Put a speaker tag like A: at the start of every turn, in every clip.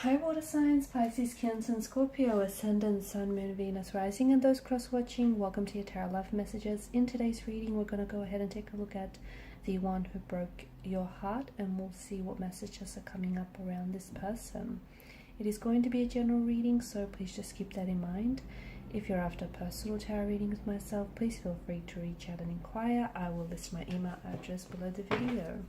A: Hi water signs, Pisces, Cancer and Scorpio, Ascendant, Sun, Moon, Venus, Rising, and those cross-watching. Welcome to your Tarot Love Messages. In today's reading, we're going to go ahead and take a look at the one who broke your heart, and we'll see what messages are coming up around this person. It is going to be a general reading, so please just keep that in mind. If you're after a personal tarot reading with myself, please feel free to reach out and inquire. I will list my email address below the video.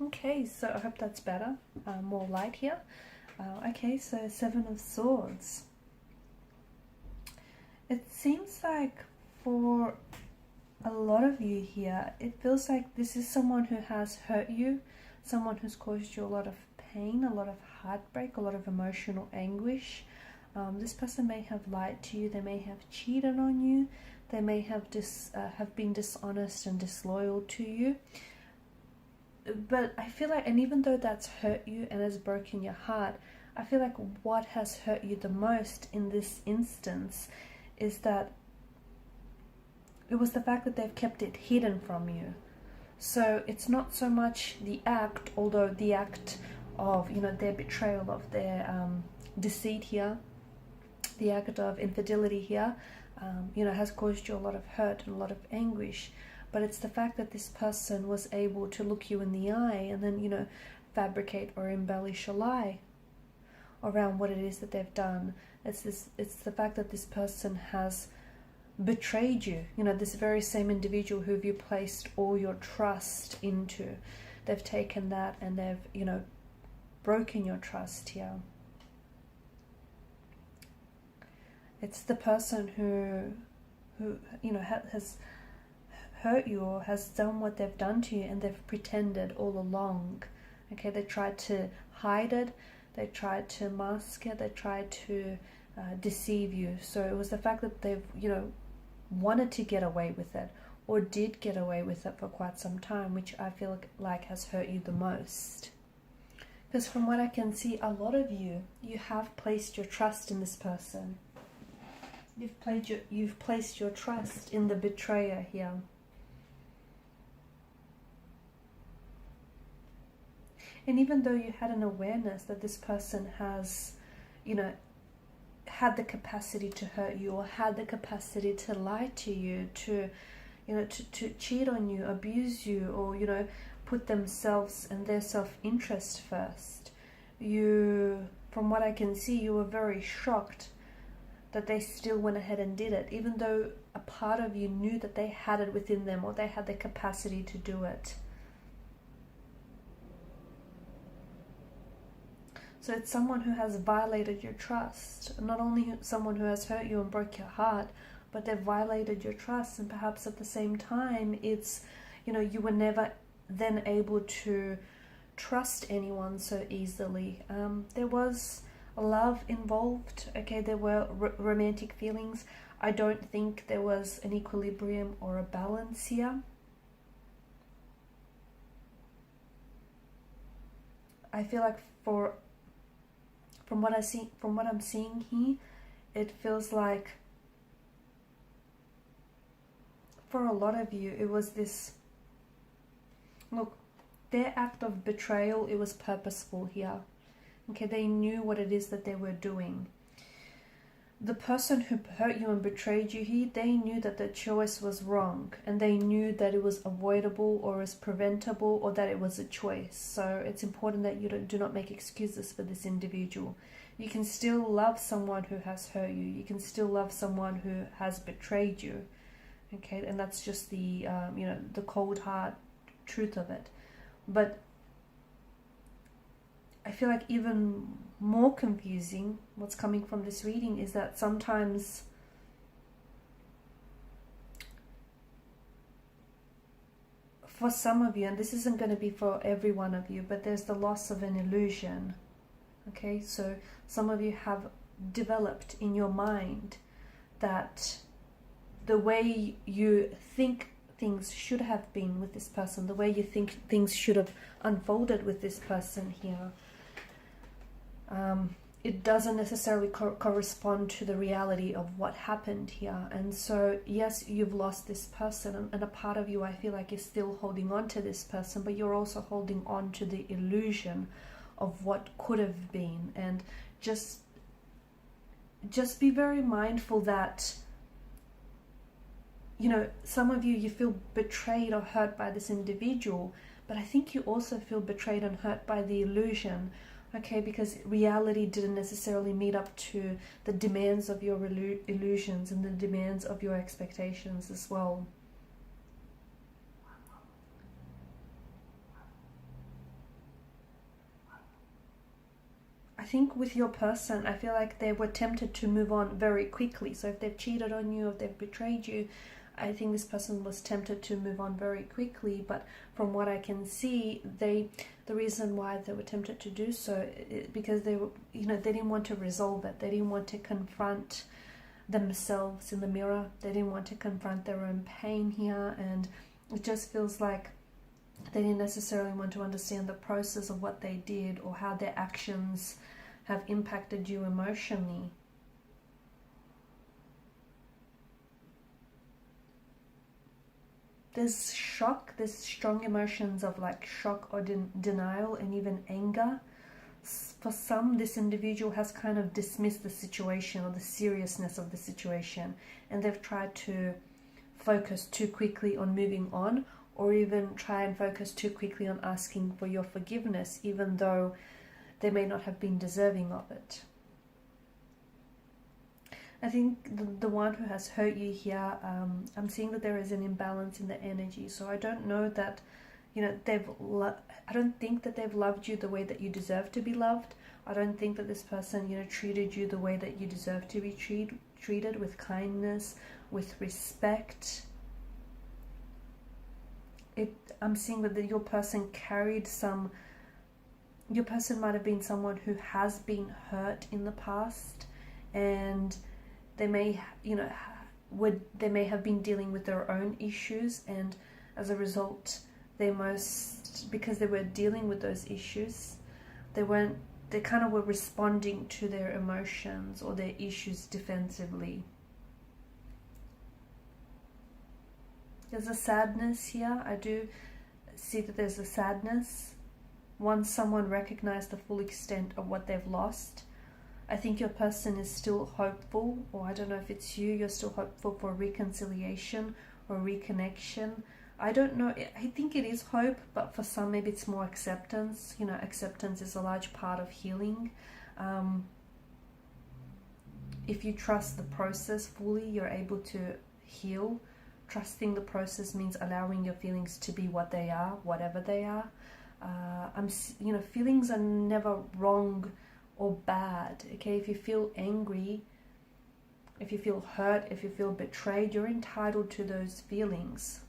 A: Okay, so I hope that's better, more light here. Okay, so Seven of Swords. It seems like for a lot of you here, it feels like this is someone who has hurt you, someone who's caused you a lot of pain, a lot of heartbreak, a lot of emotional anguish. This person may have lied to you, they may have cheated on you, they may have been dishonest and disloyal to you. But I feel like, and even though that's hurt you and has broken your heart, I feel like what has hurt you the most in this instance is that it was the fact that they've kept it hidden from you. So it's not so much the act, although the act of, their betrayal, of their deceit here, the act of infidelity here, has caused you a lot of hurt and a lot of anguish. But it's the fact that this person was able to look you in the eye and then, fabricate or embellish a lie around what it is that they've done. It's the fact that this person has betrayed you. This very same individual who you placed all your trust into. They've taken that and they've, broken your trust here. It's the person who has hurt you or has done what they've done to you, and they've pretended all along. Okay, they tried to hide it, they tried to mask it, they tried to deceive you. So it was the fact that they've wanted to get away with it, or did get away with it for quite some time, which I feel like has hurt you the most. Because from what I can see, a lot of you have placed your trust in this person. You've placed your trust in the betrayer here. And even though you had an awareness that this person has, had the capacity to hurt you, or had the capacity to lie to you, to cheat on you, abuse you, or, put themselves and their self-interest first, from what I can see, you were very shocked that they still went ahead and did it, even though a part of you knew that they had it within them, or they had the capacity to do it. So it's someone who has violated your trust. Not only someone who has hurt you and broke your heart, but they've violated your trust. And perhaps at the same time, it's, you were never then able to trust anyone so easily. There was love involved. Okay, there were romantic feelings. I don't think there was an equilibrium or a balance here. I feel like from what I'm seeing here, it feels like for a lot of you, it was this, look, their act of betrayal, it was purposeful here. Okay, they knew what it is that they were doing. The person who hurt you and betrayed you here, they knew that the choice was wrong, and they knew that it was avoidable or was preventable, or that it was a choice. So it's important that you do not make excuses for this individual. You can still love someone who has hurt you. You can still love someone who has betrayed you. Okay, and that's just the the cold hard truth of it. But I feel like even more confusing, what's coming from this reading, is that sometimes for some of you, and this isn't going to be for every one of you, but there's the loss of an illusion. Okay, so some of you have developed in your mind that the way you think things should have been with this person, the way you think things should have unfolded with this person here, it doesn't necessarily correspond to the reality of what happened here. And so yes, you've lost this person, and a part of you, I feel like, is still holding on to this person, but you're also holding on to the illusion of what could have been. And just be very mindful that, you know, some of you, you feel betrayed or hurt by this individual, but I think you also feel betrayed and hurt by the illusion. Okay, because reality didn't necessarily meet up to the demands of your illusions and the demands of your expectations as well. I think with your person, I feel like they were tempted to move on very quickly. So if they've cheated on you, if they've betrayed you, I think this person was tempted to move on very quickly. But from what I can see, the reason why they were tempted to do so is because they were, you know, they didn't want to resolve it. They didn't want to confront themselves in the mirror. They didn't want to confront their own pain here. And it just feels like they didn't necessarily want to understand the process of what they did or how their actions have impacted you emotionally. There's shock, there's strong emotions of like shock or denial and even anger. For some, this individual has kind of dismissed the situation or the seriousness of the situation, and they've tried to focus too quickly on moving on, or even try and focus too quickly on asking for your forgiveness, even though they may not have been deserving of it. I think the one who has hurt you here, I'm seeing that there is an imbalance in the energy. So I don't know that, you know, I don't think that they've loved you the way that you deserve to be loved. I don't think that this person, you know, treated you the way that you deserve to be treated, with kindness, with respect. I'm seeing that your person carried some. Your person might have been someone who has been hurt in the past, and they may, you know, they may have been dealing with their own issues, and as a result, because they were dealing with those issues, they kind of were responding to their emotions or their issues defensively. There's a sadness here. I do see that there's a sadness. Once someone recognized the full extent of what they've lost, I think your person is still hopeful, or I don't know if it's you're still hopeful for reconciliation or reconnection. I don't know. I think it is hope, but for some maybe it's more acceptance. You know, acceptance is a large part of healing. If you trust the process fully, you're able to heal. Trusting the process means allowing your feelings to be what they are, whatever they are. You know, feelings are never wrong or bad. Okay, if you feel angry, if you feel hurt, if you feel betrayed, you're entitled to those feelings.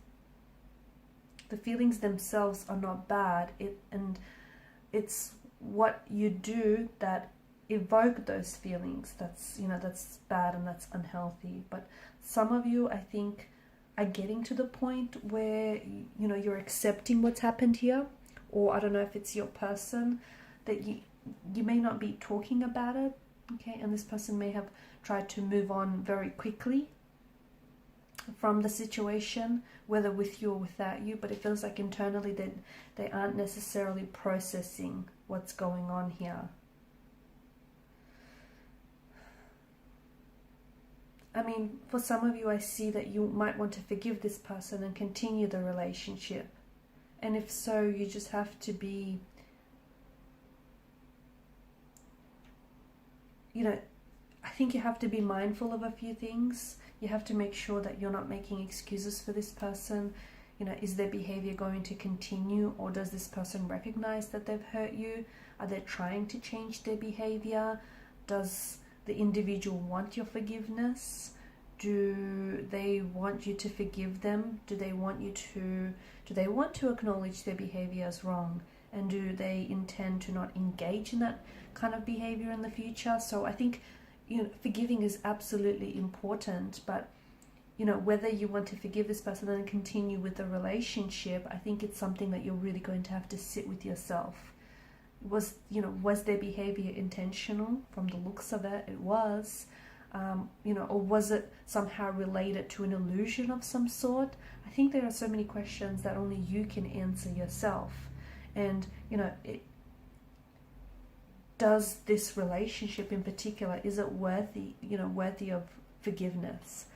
A: The feelings themselves are not bad, and it's what you do that evoke those feelings that's, you know, that's bad and that's unhealthy. But some of you, I think, are getting to the point where, you know, you're accepting what's happened here, or I don't know if it's your person, that you may not be talking about it, okay, and this person may have tried to move on very quickly from the situation, whether with you or without you, but it feels like internally they aren't necessarily processing what's going on here. I mean, for some of you, I see that you might want to forgive this person and continue the relationship. And if so, you just have to be, you know, I think you have to be mindful of a few things. You have to make sure that you're not making excuses for this person. You know, is their behavior going to continue, or does this person recognize that they've hurt you? Are they trying to change their behavior? Does the individual want your forgiveness? Do they want you to forgive them? Do they want to acknowledge their behavior as wrong? And do they intend to not engage in that kind of behavior in the future? So I think, forgiving is absolutely important, but whether you want to forgive this person and continue with the relationship, I think it's something that you're really going to have to sit with yourself. Was their behavior intentional? From the looks of it, it was. Or was it somehow related to an illusion of some sort? I think there are so many questions that only you can answer yourself. And, does this relationship in particular, is it worthy of forgiveness?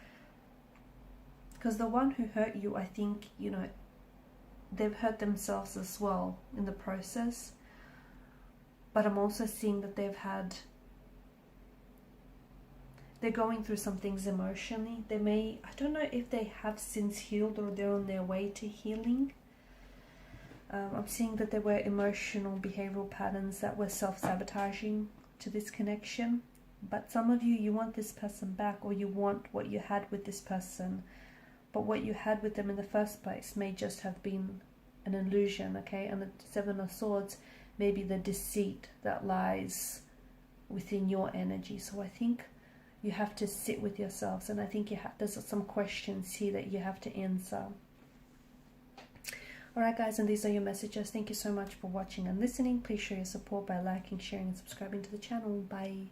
A: Because the one who hurt you, I think, they've hurt themselves as well in the process. But I'm also seeing that they're going through some things emotionally. I don't know if they have since healed or they're on their way to healing. I'm seeing that there were emotional behavioral patterns that were self-sabotaging to this connection. But some of you want this person back, or you want what you had with this person. But what you had with them in the first place may just have been an illusion, okay? And the Seven of Swords may be the deceit that lies within your energy. So I think you have to sit with yourselves, and I think there's some questions here that you have to answer. Alright guys, and these are your messages. Thank you so much for watching and listening. Please show your support by liking, sharing and subscribing to the channel. Bye.